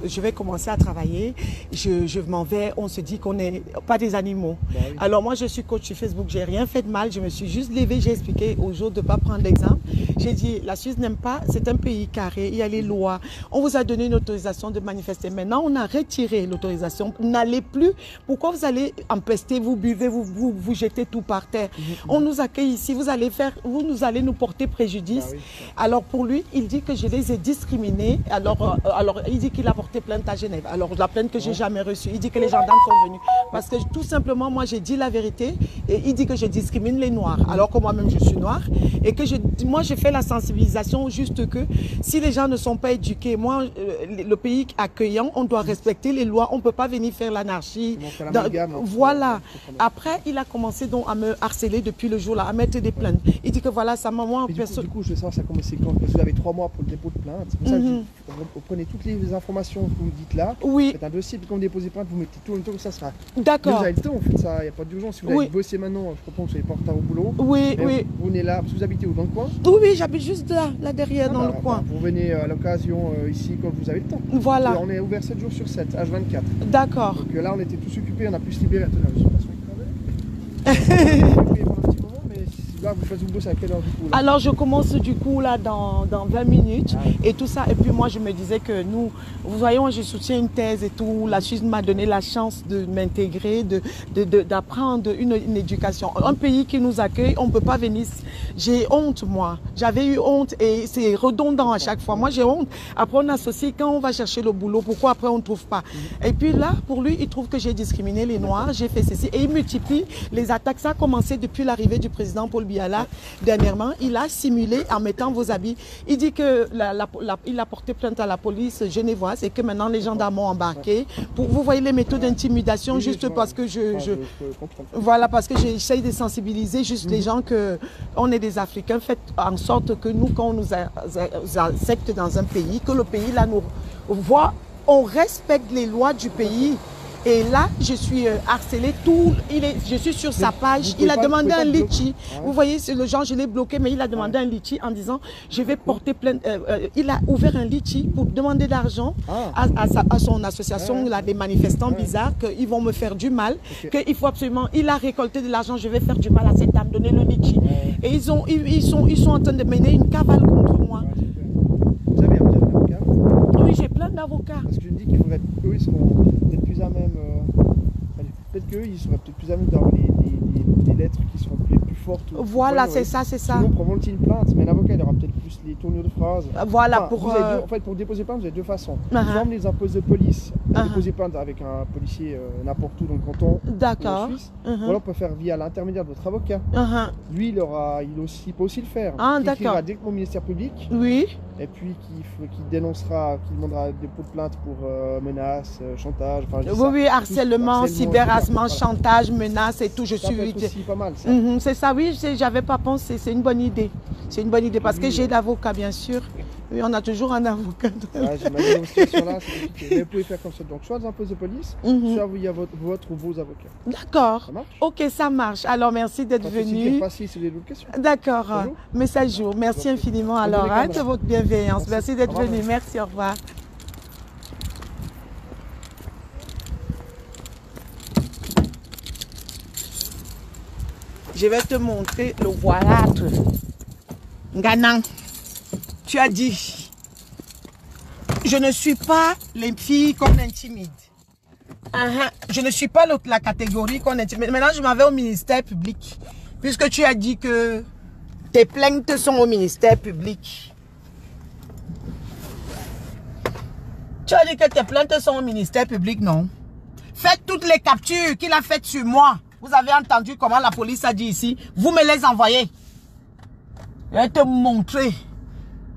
Je vais commencer à travailler, je m'en vais, on se dit qu'on n'est pas des animaux. Bah oui. Alors moi je suis coach sur Facebook, j'ai rien fait de mal, je me suis juste levée, j'ai expliqué aux autres de ne pas prendre l'exemple. J'ai dit la Suisse n'aime pas, c'est un pays carré, il y a les lois, on vous a donné une autorisation de manifester. Maintenant on a retiré l'autorisation, n'allez plus, pourquoi vous allez empester, vous buvez, vous jetez tout par terre. On nous accueille ici, vous allez nous porter préjudice. Bah oui. Alors pour lui, il dit que je les ai discriminés, alors il dit qu'il a porté plainte à Genève. Alors la plainte que j'ai jamais reçue, il dit que les gendarmes sont venus. Parce que tout simplement, moi j'ai dit la vérité et il dit que je discrimine les noirs. Alors que moi-même je suis noire et que moi je fais la sensibilisation juste que si les gens ne sont pas éduqués, moi le pays accueillant, on doit respecter les lois, on ne peut pas venir faire l'anarchie. Voilà. Après, il a commencé donc à me harceler depuis le jour là, à mettre des plaintes. Il dit que voilà, sa maman... Du coup, je veux savoir, ça a commencé quand? Parce que vous avez 3 mois pour le dépôt de plainte. C'est pour ça que vous prenez toutes les informations que vous me dites là. Oui. Vous faites un dossier, puis quand vous déposez plainte, vous mettez tout en même temps que ça sera. D'accord. Vous avez le temps, en fait, ça, il n'y a pas d'urgence. Si vous allez bosser maintenant, je comprends que vous ne soyez pas en retard au boulot. Oui, oui. Vous venez là, parce que vous habitez où, dans le coin? Oui, j'habite juste là derrière, dans le coin. Vous venez à l'occasion ici quand vous avez le temps. Voilà. On est ouvert 7 jours sur 7, H24. D'accord. Donc là, on était tous occupés, on a pu se libérer. Là, vous bossez à quelle heure du coup là? Alors je commence du coup là dans 20 minutes et tout ça. Et puis moi je me disais que nous, vous voyez, moi je soutiens une thèse et tout. La Suisse m'a donné la chance de m'intégrer, d'apprendre une éducation. Un pays qui nous accueille, on ne peut pas venir. J'ai honte moi. J'avais eu honte et c'est redondant à chaque fois. Moi j'ai honte. Après on associe quand on va chercher le boulot. Pourquoi après on ne trouve pas? Et puis là, pour lui, il trouve que j'ai discriminé les Noirs, j'ai fait ceci. Et il multiplie les attaques. Ça a commencé depuis l'arrivée du président Paul Biya. Là, dernièrement, il a simulé en mettant vos habits. Il dit que il a porté plainte à la police genevoise et que maintenant les gendarmes ont embarqué. Vous voyez les méthodes d'intimidation juste parce que voilà, parce que j'essaye de sensibiliser juste les gens que on est des Africains. Faites en sorte que nous, quand on nous accepte dans un pays, que le pays là nous voit, on respecte les lois du pays. Et là, je suis harcelée, je suis sur sa page, il a demandé un litchi. Vous voyez, c'est le genre, je l'ai bloqué, mais il a demandé un litchi en disant, je vais porter plainte. Il a ouvert un litchi pour demander de l'argent à son association, là, des manifestants bizarres, qu'ils vont me faire du mal, qu'il faut absolument, il a récolté de l'argent, je vais faire du mal à cette dame, donner le litchi. Et ils sont en train de mener une cavale contre moi. Vous avez un avocat? Oui, j'ai plein d'avocats. Parce que je me dis qu'il faudrait, eux, ils seront peut-être plus à même, peut-être qu'eux, ils seraient peut-être plus à même d'avoir des lettres qui seront plus fortes. Voilà, c'est ça, c'est ça. Sinon, pour volontiers une plainte, mais l'avocat, il aura peut-être plus les tournures de phrases. Voilà, enfin, en fait, pour déposer plainte, vous avez 2 façons. Vous emmenez les impôts de police, déposer plainte avec un policier n'importe où dans le canton ou en Suisse. Ou alors, on peut faire via l'intermédiaire de votre avocat. Lui, il peut aussi le faire. Il écrira directement au ministère public. Oui. Et puis qui dénoncera, qui demandera des dépôt de plainte pour menaces, chantage. Enfin, oui, harcèlement, cyberharcèlement, chantage, menaces et tout. Je suis. C'est pas mal ça. C'est ça, oui, j'avais pas pensé. C'est une bonne idée. C'est une bonne idée parce que j'ai d'avocats, bien sûr. Oui, on a toujours un avocat. J'imagine dans cette situation-là, c'est compliqué. Mais vous pouvez faire comme ça. Donc, soit des impôts de police, soit il y a votre ou vos avocats. D'accord. Ça marche? Ok, ça marche. Alors, merci d'être venu. D'accord. Message jour. Merci infiniment. Alors, de votre bienveillance. Merci d'être venu. Merci, au revoir. Je vais te montrer le voilâtre. Nganang, tu as dit, je ne suis pas les filles qu'on intimide. Je ne suis pas la catégorie qu'on intimide. Maintenant, je m'en vais au ministère public. Puisque tu as dit que tes plaintes sont au ministère public. Tu as dit que tes plaintes sont au ministère public, non? Faites toutes les captures qu'il a faites sur moi. Vous avez entendu comment la police a dit ici. Vous me les envoyez. Je vais te montrer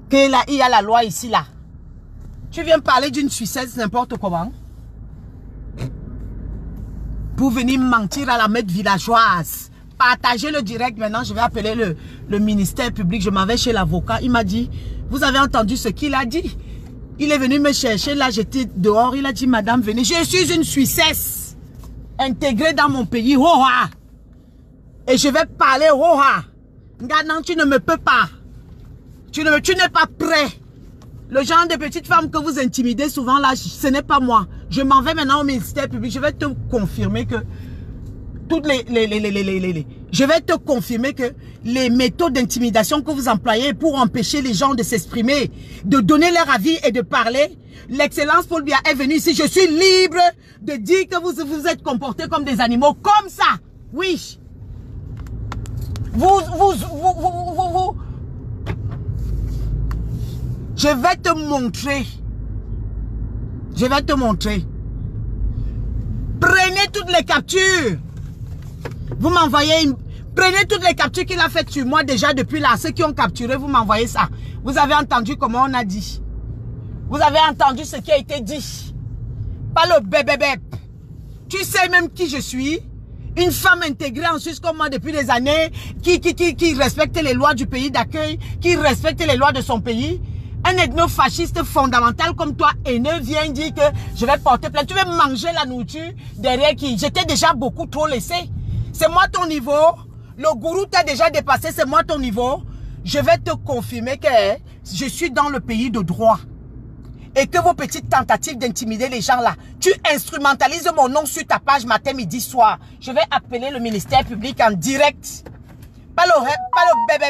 qu'il y a la loi ici, là. Tu viens parler d'une Suissesse n'importe comment. Pour venir mentir à la maître villageoise. Partagez le direct maintenant. Je vais appeler le ministère public. Je m'en vais chez l'avocat. Il m'a dit, vous avez entendu ce qu'il a dit? Il est venu me chercher. Là, j'étais dehors. Il a dit, madame, venez. Je suis une Suissesse. Intégré dans mon pays, Roha. Et je vais parler Roha. Non, tu ne me peux pas. Tu n'es pas prêt Le genre de petite femme que vous intimidez souvent là, ce n'est pas moi. Je m'en vais maintenant au ministère public. Je vais te confirmer que je vais te confirmer que les méthodes d'intimidation que vous employez pour empêcher les gens de s'exprimer, de donner leur avis et de parler, l'excellence Paul Biya est venue ici. Je suis libre de dire que vous vous êtes comportés comme des animaux, comme ça. Oui. Je vais te montrer. Je vais te montrer. Prenez toutes les captures. Vous m'envoyez une... Prenez toutes les captures qu'il a faites sur moi déjà depuis là. Ceux qui ont capturé, vous m'envoyez ça. Vous avez entendu comment on a dit. Vous avez entendu ce qui a été dit. Pas le bébé. Tu sais même qui je suis. Une femme intégrée en Suisse comme moi depuis des années. Qui respecte les lois du pays d'accueil. Qui respecte les lois de son pays. Un ethno-fasciste fondamental comme toi, haineux, vient dire que je vais porter plainte. Tu veux manger la nourriture derrière qui? J'étais déjà beaucoup trop laissé. C'est moi ton niveau. Le gourou t'a déjà dépassé, c'est moi ton niveau. Je vais te confirmer que je suis dans le pays de droit. Et que vos petites tentatives d'intimider les gens là, tu instrumentalises mon nom sur ta page matin, midi, soir. Je vais appeler le ministère public en direct. Pas le bébé,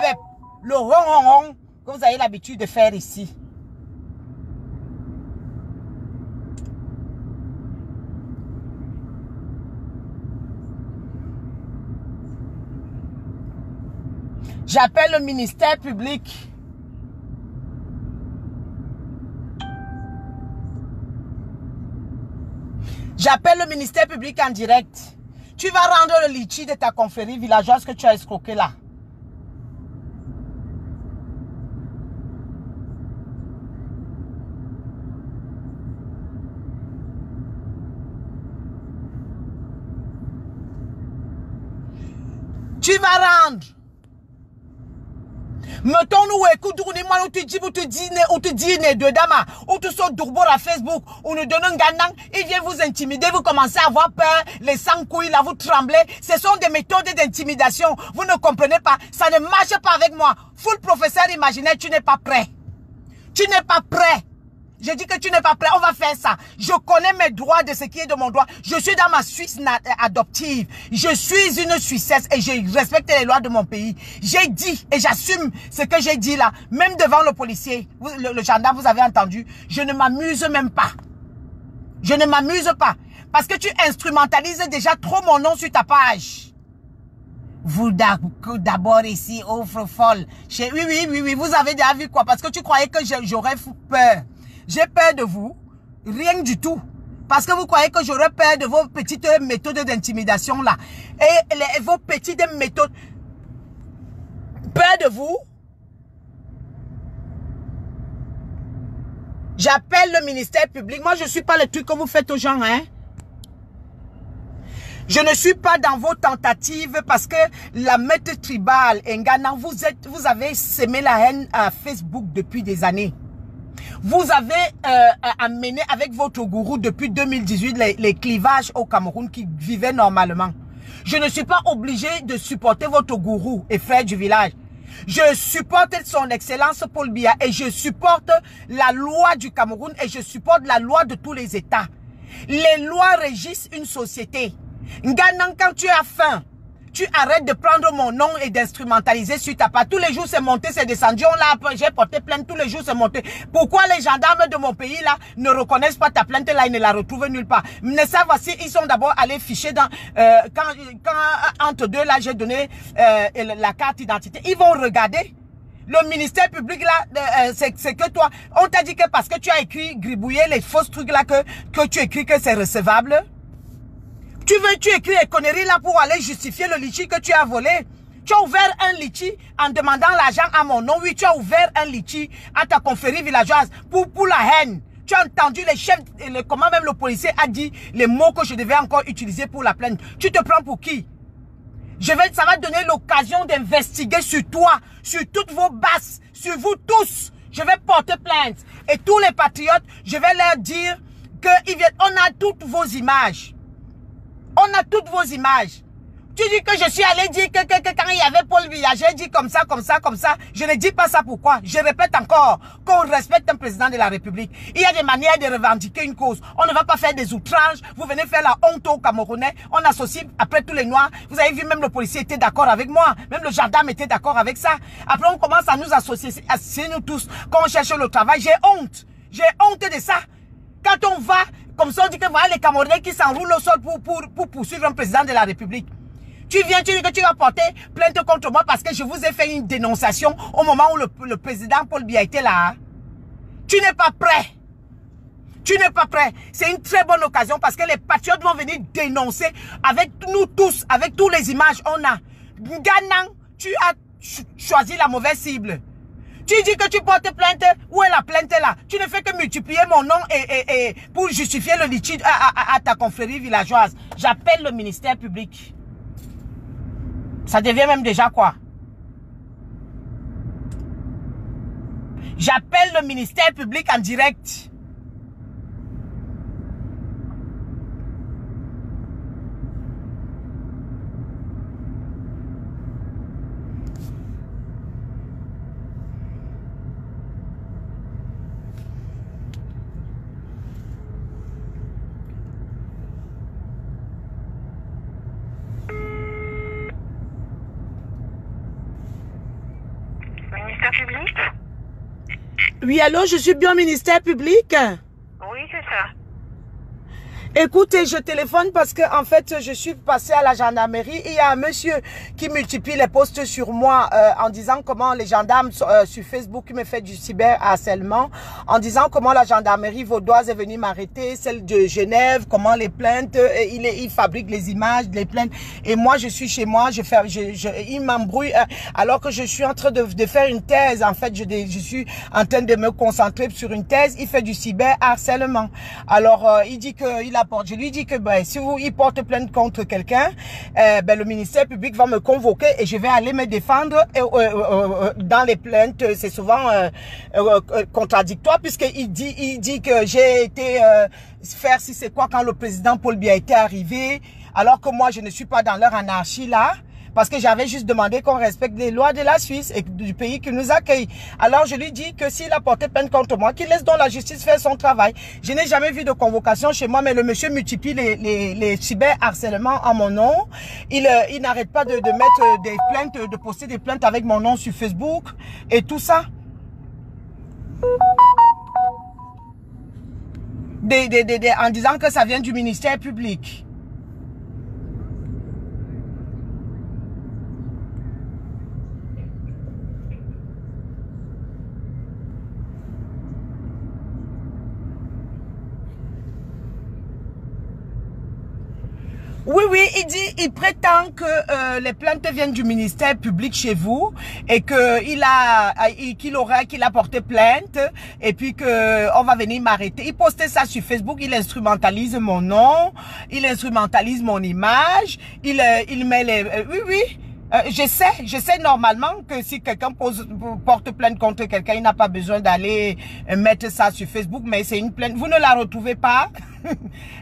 le ron que vous avez l'habitude de faire ici. J'appelle le ministère public. J'appelle le ministère public en direct. Tu vas rendre le litchi de ta confrérie villageoise que tu as escroqué là. Tu vas rendre. Mettons-nous, écoute, ou tu dis, de dama, ou tu sautes d'ourbour à Facebook, ou nous donnons un gagnant, il vient vous intimider, vous commencez à avoir peur, les sangs-couilles, là, vous tremblez. Ce sont des méthodes d'intimidation. Vous ne comprenez pas. Ça ne marche pas avec moi. Full professeur imaginaire, tu n'es pas prêt. Tu n'es pas prêt. Je dis que tu n'es pas prêt, on va faire ça. Je connais mes droits de ce qui est de mon droit. Je suis dans ma Suisse adoptive. Je suis une Suissesse et je respecte les lois de mon pays. J'ai dit et j'assume ce que j'ai dit là. Même devant le policier, le gendarme, vous avez entendu. Je ne m'amuse même pas. Je ne m'amuse pas. Parce que tu instrumentalises déjà trop mon nom sur ta page. Vous d'abord ici, offre folle. Oui, vous avez déjà vu quoi? Parce que tu croyais que j'aurais peur. J'ai peur de vous, rien du tout. Parce que vous croyez que j'aurais peur de vos petites méthodes d'intimidation là. Et vos petites méthodes. Peur de vous. J'appelle le ministère public. Moi, je ne suis pas le truc que vous faites aux gens, hein. Je ne suis pas dans vos tentatives parce que la maître tribale, Ngana, vous avez semé la haine à Facebook depuis des années. Vous avez amené avec votre gourou depuis 2018 les clivages au Cameroun qui vivaient normalement. Je ne suis pas obligé de supporter votre gourou et frère du village. Je supporte son excellence Paul Biya et je supporte la loi du Cameroun et je supporte la loi de tous les États. Les lois régissent une société. Nganan, quand tu as faim, tu arrêtes de prendre mon nom et d'instrumentaliser sur ta part. Tous les jours, c'est monté, c'est descendu. J'ai porté plainte, tous les jours, c'est monté. Pourquoi les gendarmes de mon pays, là, ne reconnaissent pas ta plainte, là, ils ne la retrouvent nulle part? Mais ça, voici, ils sont d'abord allés ficher dans... quand entre deux, là, j'ai donné la carte d'identité. Ils vont regarder. Le ministère public, là, c'est que toi, on t'a dit que parce que tu as écrit, gribouiller les fausses trucs, là, que tu écris que c'est recevable. Tu écris les conneries là pour aller justifier le litchi que tu as volé. Tu as ouvert un litchi en demandant l'argent à mon nom. Oui, tu as ouvert un litchi à ta confrérie villageoise pour la haine. Tu as entendu les chefs, comment même le policier a dit les mots que je devais encore utiliser pour la plainte. Tu te prends pour qui? Ça va donner l'occasion d'investiguer sur toi, sur toutes vos basses, sur vous tous. Je vais porter plainte. Et tous les patriotes, je vais leur dire qu'on a toutes vos images. On a toutes vos images. Tu dis que je suis allé dire que quand il y avait Paul Biya, j'ai dit comme ça, comme ça, comme ça. Je ne dis pas ça pourquoi. Je répète encore qu'on respecte un président de la République. Il y a des manières de revendiquer une cause. On ne va pas faire des outrages. Vous venez faire la honte aux Camerounais. On associe après tous les Noirs. Vous avez vu, même le policier était d'accord avec moi. Même le gendarme était d'accord avec ça. Après, on commence à nous associer nous tous. Quand on cherche le travail, j'ai honte. J'ai honte de ça. Quand on va, comme ça, on dit que voilà les Camerounais qui s'enroulent au sol pour poursuivre un président de la République. Tu viens, tu dis que tu vas porter plainte contre moi parce que je vous ai fait une dénonciation au moment où le président Paul Biya était là. Tu n'es pas prêt. Tu n'es pas prêt. C'est une très bonne occasion parce que les patriotes vont venir dénoncer avec nous tous, avec toutes les images on a. Ganang, tu as choisi la mauvaise cible. Tu dis que tu portes plainte. Où est la plainte là? Tu ne fais que multiplier mon nom et pour justifier le litige à ta confrérie villageoise. J'appelle le ministère public. Ça devient même déjà quoi? J'appelle le ministère public en direct. Ministère public? Oui, allô, je suis bien au ministère public. Oui, c'est ça. Écoutez, je téléphone parce que en fait, je suis passée à la gendarmerie. Il y a un monsieur qui multiplie les posts sur moi en disant comment les gendarmes sur Facebook me fait du cyberharcèlement, en disant comment la gendarmerie vaudoise est venue m'arrêter, celle de Genève, comment les plaintes, il fabrique les images, les plaintes. Et moi, je suis chez moi, il m'embrouille alors que je suis en train de faire une thèse. En fait, je suis en train de me concentrer sur une thèse. Il fait du cyberharcèlement. Alors, il dit qu'il a je lui dis que si il porte plainte contre quelqu'un, le ministère public va me convoquer et je vais aller me défendre dans les plaintes. C'est souvent contradictoire puisqu'il dit que j'ai été faire si c'est quoi quand le président Paul Biya était arrivé, alors que moi je ne suis pas dans leur anarchie là. Parce que j'avais juste demandé qu'on respecte les lois de la Suisse et du pays qui nous accueille. Alors je lui dis que s'il a porté plainte contre moi, qu'il laisse donc la justice faire son travail. Je n'ai jamais vu de convocation chez moi, mais le monsieur multiplie les cyberharcèlements en mon nom. Il n'arrête pas de mettre des plaintes, de poster des plaintes avec mon nom sur Facebook et tout ça. En disant que ça vient du ministère public. Oui, il prétend que les plaintes viennent du ministère public chez vous et que qu'il a porté plainte et puis que on va venir m'arrêter. Il postait ça sur Facebook, il instrumentalise mon nom, il instrumentalise mon image, il met les je sais normalement que si quelqu'un porte plainte contre quelqu'un, il n'a pas besoin d'aller mettre ça sur Facebook, mais c'est une plainte. Vous ne la retrouvez pas,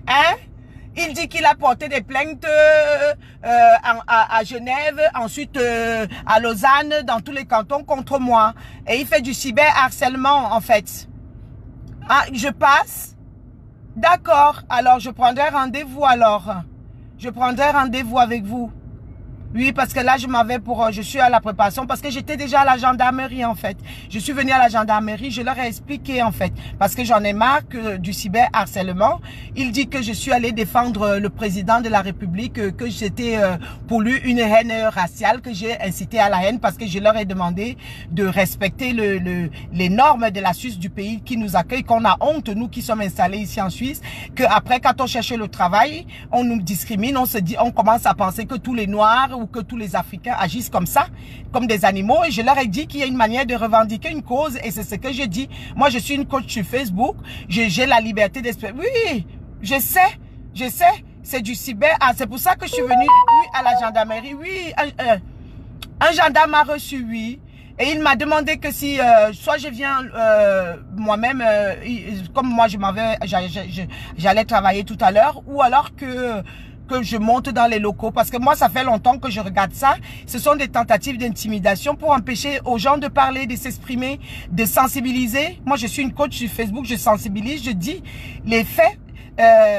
hein? Il dit qu'il a porté des plaintes à Genève, ensuite à Lausanne, dans tous les cantons contre moi. Et il fait du cyberharcèlement en fait. Ah, je passe? D'accord, alors je prendrai rendez-vous alors. Je prendrai rendez-vous avec vous. Oui, parce que là, je suis à la préparation parce que j'étais déjà à la gendarmerie en fait. Je suis venue à la gendarmerie, je leur ai expliqué en fait parce que j'en ai marre du cyberharcèlement. Il dit que je suis allée défendre le président de la République, que j'étais pour lui une haine raciale, que j'ai incité à la haine parce que je leur ai demandé de respecter les normes de la Suisse, du pays qui nous accueille, qu'on a honte, nous qui sommes installés ici en Suisse, que après quand on cherche le travail, on nous discrimine, on commence à penser que tous les Noirs ou que tous les Africains agissent comme ça, comme des animaux. Et je leur ai dit qu'il y a une manière de revendiquer une cause et c'est ce que j'ai dit. Moi, je suis une coach sur Facebook. J'ai la liberté d'esprit. Oui, je sais. C'est du cyber. Ah, c'est pour ça que je suis venue à la gendarmerie. Oui, un gendarme m'a reçu, oui. Et il m'a demandé que si, soit je viens moi-même, comme moi j'allais travailler tout à l'heure, ou alors que que je monte dans les locaux, parce que moi, ça fait longtemps que je regarde ça. Ce sont des tentatives d'intimidation pour empêcher aux gens de parler, de s'exprimer, de sensibiliser. Moi, je suis une coach sur Facebook, je sensibilise, je dis les faits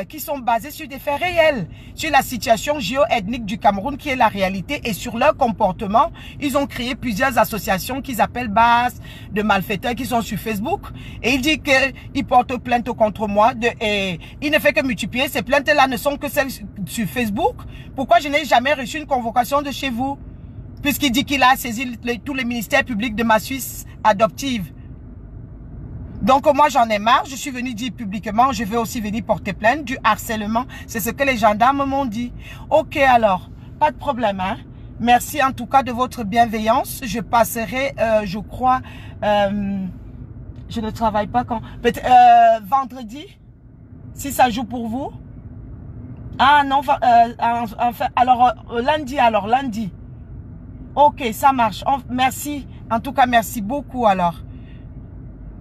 qui sont basés sur des faits réels, sur la situation géo-ethnique du Cameroun qui est la réalité et sur leur comportement. Ils ont créé plusieurs associations qu'ils appellent bases de malfaiteurs qui sont sur Facebook et il dit qu'il porte plainte contre moi et il ne fait que multiplier. Ces plaintes-là ne sont que celles sur Facebook. Pourquoi je n'ai jamais reçu une convocation de chez vous? Puisqu'il dit qu'il a saisi tous les ministères publics de ma Suisse adoptive. Donc moi j'en ai marre, je suis venue dire publiquement, je vais aussi venir porter plainte du harcèlement. C'est ce que les gendarmes m'ont dit. Ok alors, pas de problème. Hein? Merci en tout cas de votre bienveillance. Je passerai, je crois, je ne travaille pas quand... vendredi, si ça joue pour vous. Ah non, enfin, alors lundi. Ok, ça marche. Merci, en tout cas merci beaucoup alors.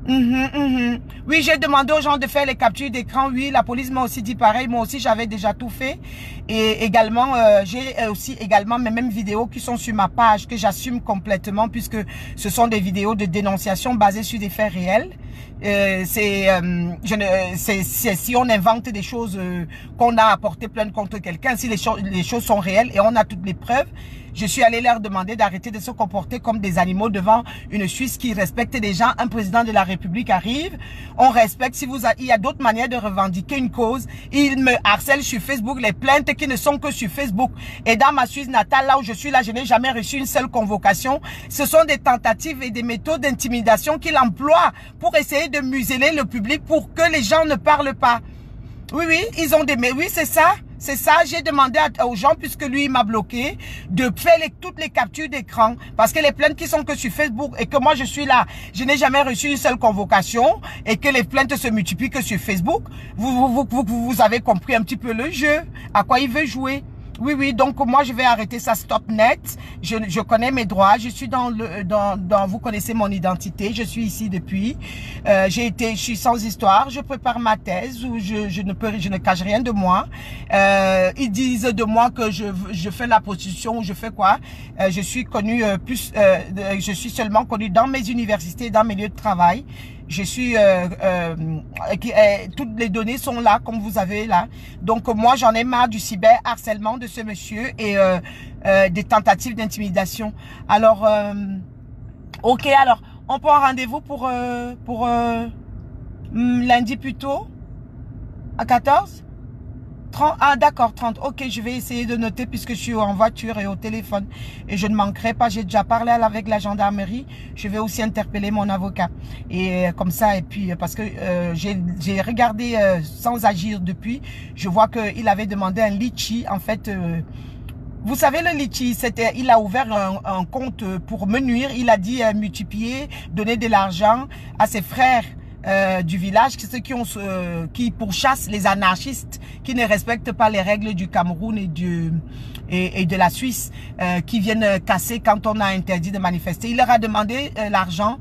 Oui, j'ai demandé aux gens de faire les captures d'écran. Oui, la police m'a aussi dit pareil. Moi aussi, j'avais déjà tout fait. Et également, j'ai aussi également mes mêmes vidéos qui sont sur ma page que j'assume complètement puisque ce sont des vidéos de dénonciation basées sur des faits réels. Si on invente des choses qu'on a apporté plainte contre quelqu'un, si les choses sont réelles et on a toutes les preuves, je suis allé leur demander d'arrêter de se comporter comme des animaux devant une Suisse qui respecte les gens. Un président de la République arrive, on respecte. Si il y a d'autres manières de revendiquer une cause, il me harcèle sur Facebook, les plaintes qui ne sont que sur Facebook. Et dans ma Suisse natale, là où je suis, là, je n'ai jamais reçu une seule convocation. Ce sont des tentatives et des méthodes d'intimidation qu'il emploie pour essayer de museler le public pour que les gens ne parlent pas. Oui, ils ont des... Mais oui, c'est ça. C'est ça, j'ai demandé aux gens, puisque lui, il m'a bloqué, de faire toutes les captures d'écran. Parce que les plaintes qui sont que sur Facebook et que moi, je suis là, je n'ai jamais reçu une seule convocation et que les plaintes se multiplient que sur Facebook. Vous avez compris un petit peu le jeu, à quoi il veut jouer. Oui, donc moi je vais arrêter ça stop net. Je connais mes droits, je suis vous connaissez mon identité, je suis ici depuis. Je suis sans histoire, je prépare ma thèse où je ne cache rien de moi. Ils disent de moi que je fais la prostitution ou je fais quoi. Je suis connue je suis seulement connue dans mes universités, dans mes lieux de travail. Je suis toutes les données sont là comme vous avez là. Donc moi j'en ai marre du cyberharcèlement de ce monsieur et des tentatives d'intimidation. Alors ok, alors on prend rendez-vous pour lundi plutôt à 14 30, ah d'accord, 30. Ok, je vais essayer de noter puisque je suis en voiture et au téléphone. Et je ne manquerai pas, j'ai déjà parlé avec la gendarmerie. Je vais aussi interpeller mon avocat. Et comme ça, et puis parce que j'ai regardé sans agir depuis. Je vois qu'il avait demandé un litchi. En fait, vous savez le litchi, il a ouvert un compte pour me nuire. Il a dit multiplier, donner de l'argent à ses frères. Du village, ceux qui pourchassent les anarchistes qui ne respectent pas les règles du Cameroun et de la Suisse, qui viennent casser quand on a interdit de manifester. Il leur a demandé l'argent.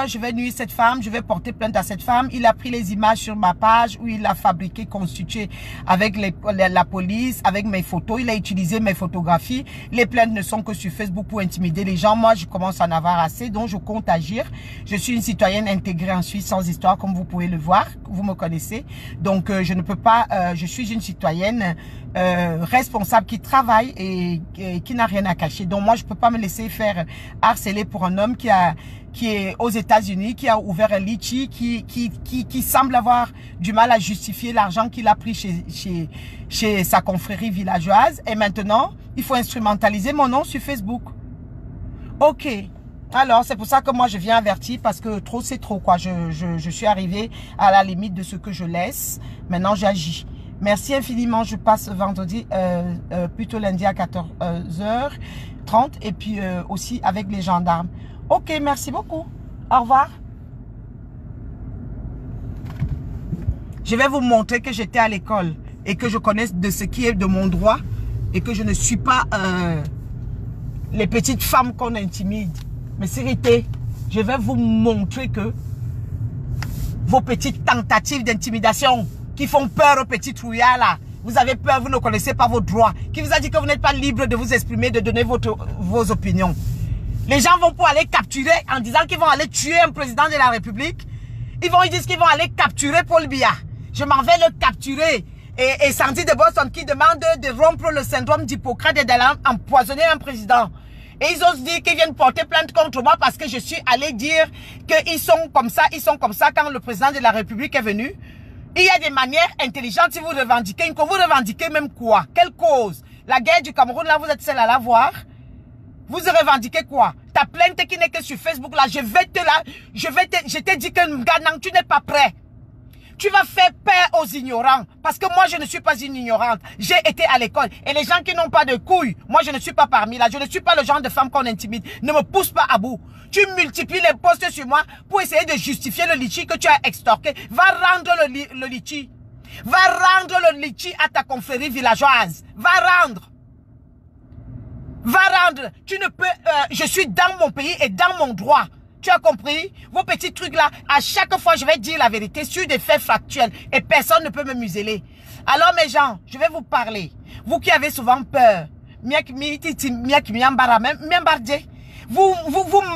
Je vais nuire cette femme, je vais porter plainte à cette femme. Il a pris les images sur ma page où il a fabriqué, constitué avec la police, avec mes photos. Il a utilisé mes photographies. Les plaintes ne sont que sur Facebook pour intimider les gens. Moi, je commence à en avoir assez, donc je compte agir. Je suis une citoyenne intégrée en Suisse sans histoire, comme vous pouvez le voir. Vous me connaissez. Donc, je ne peux pas... je suis une citoyenne responsable qui travaille et qui n'a rien à cacher. Donc, moi, je ne peux pas me laisser faire harceler pour un homme qui est aux États-Unis, qui a ouvert un litchi, qui semble avoir du mal à justifier l'argent qu'il a pris chez sa confrérie villageoise. Et maintenant, il faut instrumentaliser mon nom sur Facebook. Ok. Alors, c'est pour ça que moi, je viens avertir parce que trop, c'est trop, quoi. Je suis arrivée à la limite de ce que je laisse. Maintenant, j'agis. Merci infiniment. Je passe vendredi, plutôt lundi à 14h30 et puis aussi avec les gendarmes. Ok, merci beaucoup. Au revoir. Je vais vous montrer que j'étais à l'école et que je connais de ce qui est de mon droit et que je ne suis pas les petites femmes qu'on intimide. Mais sécurité, je vais vous montrer que vos petites tentatives d'intimidation qui font peur aux petits trouillards là, vous avez peur, vous ne connaissez pas vos droits, qui vous a dit que vous n'êtes pas libre de vous exprimer, de donner vos opinions. Les gens vont pour aller capturer en disant qu'ils vont aller tuer un président de la République. Ils disent qu'ils vont aller capturer Paul Biya. Je m'en vais le capturer. Et Sandy de Boston qui demande de rompre le syndrome d'Hippocrate et d'aller empoisonner un président. Et ils osent dire qu'ils viennent porter plainte contre moi parce que je suis allé dire qu'ils sont comme ça quand le président de la République est venu. Il y a des manières intelligentes si vous revendiquez. Vous revendiquez même quoi? Quelle cause? La guerre du Cameroun, là, vous êtes seul à la voir. Vous revendiquez quoi? Ta plainte qui n'est que sur Facebook, là, je t'ai dit que Nganang, tu n'es pas prêt. Tu vas faire peur aux ignorants. Parce que moi, je ne suis pas une ignorante. J'ai été à l'école. Et les gens qui n'ont pas de couilles, moi, je ne suis pas parmi là. Je ne suis pas le genre de femme qu'on intimide. Ne me pousse pas à bout. Tu multiplies les posts sur moi pour essayer de justifier le litchi que tu as extorqué. Va rendre le litchi. Va rendre le litchi à ta confrérie villageoise. Va rendre. Va rendre. Tu ne peux... je suis dans mon pays et dans mon droit. Tu as compris? Vos petits trucs là, à chaque fois, je vais dire la vérité sur des faits factuels. Et personne ne peut me museler. Alors mes gens, je vais vous parler. Vous qui avez souvent peur. Vous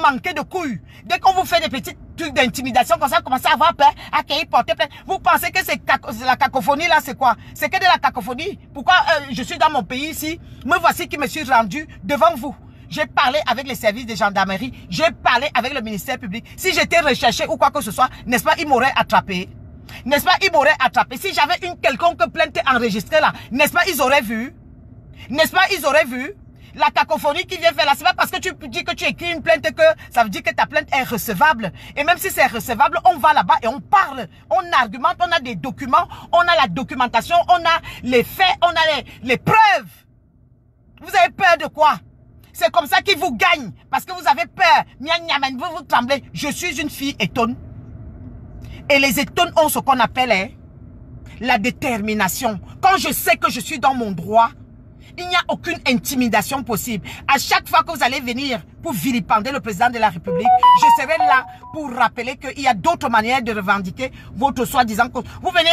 manquez de couilles. Dès qu'on vous fait des petits trucs d'intimidation, comme ça, vous commencez à avoir peur, à porter plainte. Vous pensez que c'est la cacophonie là, c'est quoi? C'est que de la cacophonie. Pourquoi je suis dans mon pays ici? Me voici qui me suis rendu devant vous. J'ai parlé avec les services de gendarmerie. J'ai parlé avec le ministère public. Si j'étais recherché ou quoi que ce soit, n'est-ce pas, ils m'auraient attrapé. N'est-ce pas, ils m'auraient attrapé. Si j'avais une quelconque plainte enregistrée là, n'est-ce pas, ils auraient vu. N'est-ce pas, ils auraient vu. La cacophonie qui vient faire là, c'est pas parce que tu dis que tu écris une plainte que ça veut dire que ta plainte est recevable. Et même si c'est recevable, on va là-bas et on parle. On argumente, on a des documents, on a la documentation, on a les faits, on a les preuves. Vous avez peur de quoi? C'est comme ça qu'ils vous gagnent. Parce que vous avez peur. Vous tremblez. Je suis une fille étonne. Et les étonnes ont ce qu'on appelle la détermination. Quand je sais que je suis dans mon droit, il n'y a aucune intimidation possible. À chaque fois que vous allez venir pour vilipender le président de la République, je serai là pour rappeler qu'il y a d'autres manières de revendiquer votre soi-disant cause. Vous venez,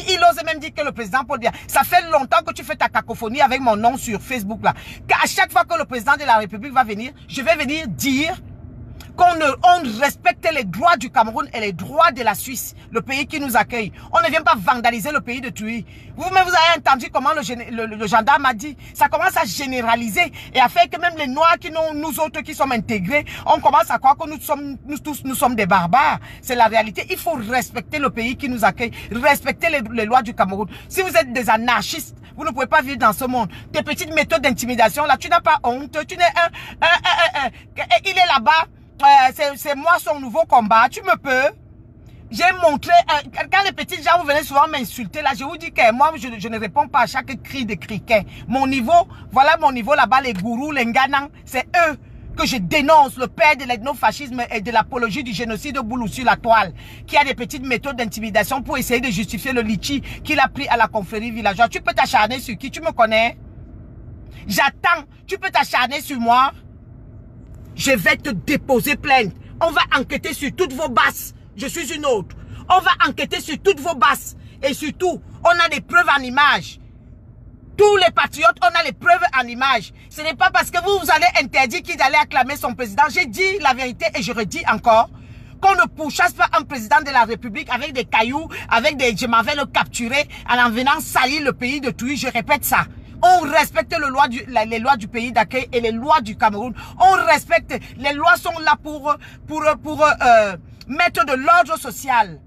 il ose même dire que le président Paul Biya, ça fait longtemps que tu fais ta cacophonie avec mon nom sur Facebook là. Qu'à chaque fois que le président de la République va venir, je vais venir dire qu'on respecte les droits du Cameroun et les droits de la Suisse, le pays qui nous accueille. On ne vient pas vandaliser le pays de Tuy. Vous-même, vous avez entendu comment le gendarme a dit. Ça commence à généraliser et à faire que même les Noirs, nous autres qui sommes intégrés, on commence à croire que nous sommes des barbares. C'est la réalité. Il faut respecter le pays qui nous accueille, respecter les lois du Cameroun. Si vous êtes des anarchistes, vous ne pouvez pas vivre dans ce monde. Tes petites méthodes d'intimidation, là, tu n'as pas honte. Tu n'es il est là-bas. C'est moi son nouveau combat. Tu me peux. J'ai montré. Quand les petits gens vous venez souvent m'insulter là, je vous dis que moi je ne réponds pas à chaque cri de criquet. Mon niveau, voilà mon niveau là-bas, les gourous, les Nganang, c'est eux que je dénonce, le père de l'ethnofascisme et de l'apologie du génocide Boulou sur la toile, qui a des petites méthodes d'intimidation pour essayer de justifier le litchi qu'il a pris à la confrérie villageoise. Tu peux t'acharner sur qui? Tu me connais? J'attends. Tu peux t'acharner sur moi? Je vais te déposer plainte. On va enquêter sur toutes vos bases. Je suis une autre. On va enquêter sur toutes vos bases. Et surtout, on a des preuves en images. Tous les patriotes, on a les preuves en images. Ce n'est pas parce que vous allez interdire qu'il allait acclamer son président. J'ai dit la vérité et je redis encore qu'on ne pourchasse pas un président de la République avec des cailloux, avec des... Je m'en vais le capturer en venant salir le pays de Tuy. Je répète ça. On respecte les lois du pays d'accueil et les lois du Cameroun. On respecte. Les lois sont là pour mettre de l'ordre social.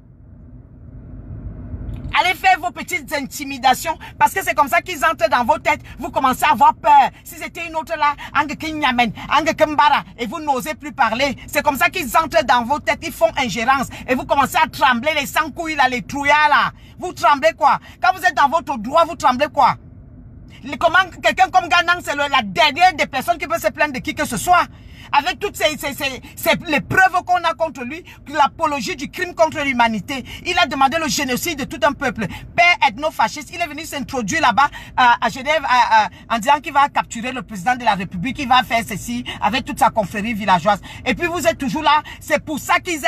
Allez faire vos petites intimidations parce que c'est comme ça qu'ils entrent dans vos têtes. Vous commencez à avoir peur. Si c'était une autre là, et vous n'osez plus parler. C'est comme ça qu'ils entrent dans vos têtes. Ils font ingérence et vous commencez à trembler les sans-couilles là, les trouillards là. Vous tremblez quoi? Quand vous êtes dans votre droit, vous tremblez quoi? Quelqu'un comme Nganang, c'est la dernière des personnes qui peut se plaindre de qui que ce soit. avec toutes les preuves qu'on a contre lui, l'apologie du crime contre l'humanité. Il a demandé le génocide de tout un peuple. Père ethno-fasciste, il est venu s'introduire là-bas à Genève en disant qu'il va capturer le président de la République, il va faire ceci avec toute sa confrérie villageoise. Et puis vous êtes toujours là. C'est pour ça qu'ils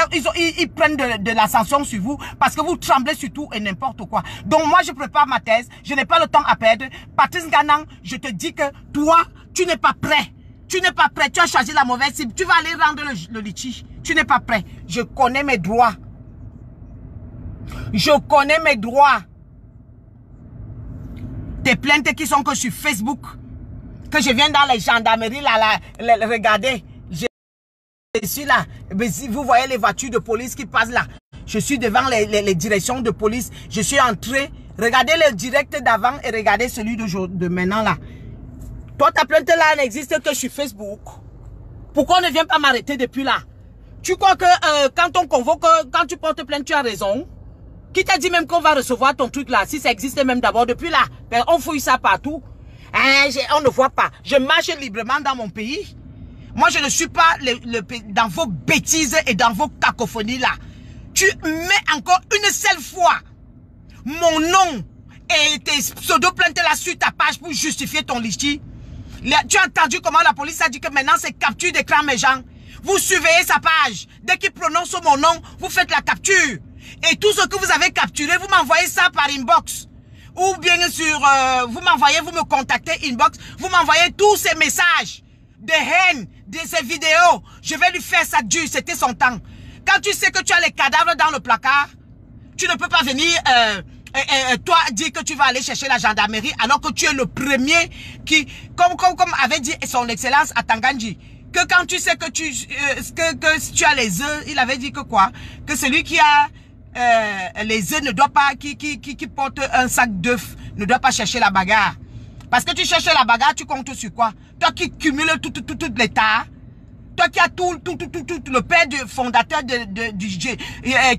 prennent de la sanction sur vous, parce que vous tremblez sur tout et n'importe quoi. Donc moi, je prépare ma thèse. Je n'ai pas le temps à perdre. Patrice Nganang, je te dis que toi, tu n'es pas prêt. Tu n'es pas prêt. Tu as choisi la mauvaise cible. Tu vas aller rendre le litige. Tu n'es pas prêt. Je connais mes droits. Je connais mes droits. Des plaintes qui sont que sur Facebook, que je viens dans les gendarmeries, là, regardez. Je suis là. Mais si vous voyez les voitures de police qui passent là. Je suis devant les directions de police. Je suis entré. Regardez le direct d'avant et regardez celui de maintenant là. Toi, ta plainte là n'existe que sur Facebook. Pourquoi on ne vient pas m'arrêter depuis là? Tu crois que quand on convoque, quand tu portes plainte, tu as raison? Qui t'a dit même qu'on va recevoir ton truc là? Si ça existait même d'abord depuis là. Ben, on fouille ça partout. On ne voit pas. Je marche librement dans mon pays. Moi, je ne suis pas dans vos bêtises et dans vos cacophonies là. Tu mets encore une seule fois mon nom et tes pseudo-plaintes là sur ta page pour justifier ton litige. Tu as entendu comment la police a dit que maintenant c'est capture d'écran mes gens. Vous surveillez sa page. Dès qu'il prononce mon nom, vous faites la capture. Et tout ce que vous avez capturé, vous m'envoyez ça par inbox. Ou bien sûr, vous m'envoyez, vous me contactez inbox. Vous m'envoyez tous ces messages de haine, de ces vidéos. Je vais lui faire ça dur, c'était son temps. Quand tu sais que tu as les cadavres dans le placard, tu ne peux pas venir, toi, dire que tu vas aller chercher la gendarmerie alors que tu es le premier qui, comme avait dit son excellence à Tangandji, que quand tu sais que tu as les œufs, il avait dit que quoi? Que celui qui a les œufs ne doit pas, qui porte un sac d'œufs, ne doit pas chercher la bagarre. Parce que tu cherches la bagarre, tu comptes sur quoi? Toi qui cumules tout l'État, toi qui as tout le père du fondateur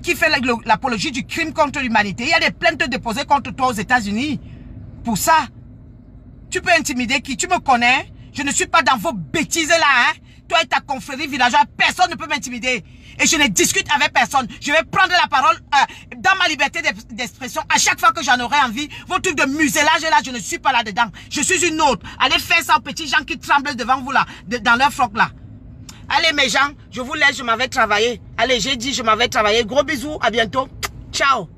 qui fait l'apologie du crime contre l'humanité. Il y a des plaintes déposées contre toi aux États-Unis. Pour ça, tu peux intimider qui? Tu me connais? Je ne suis pas dans vos bêtises là, hein? Toi et ta confrérie villageoise, personne ne peut m'intimider. Et je ne discute avec personne. Je vais prendre la parole dans ma liberté d'expression à chaque fois que j'en aurai envie. Vos trucs de muselage là, je ne suis pas là-dedans. Je suis une autre. Allez faire ça aux petits gens qui tremblent devant vous là, dans leur froc là. Allez mes gens, je vous laisse, je m'en vais travailler. Allez, j'ai dit, je m'en vais travailler. Gros bisous, à bientôt. Ciao.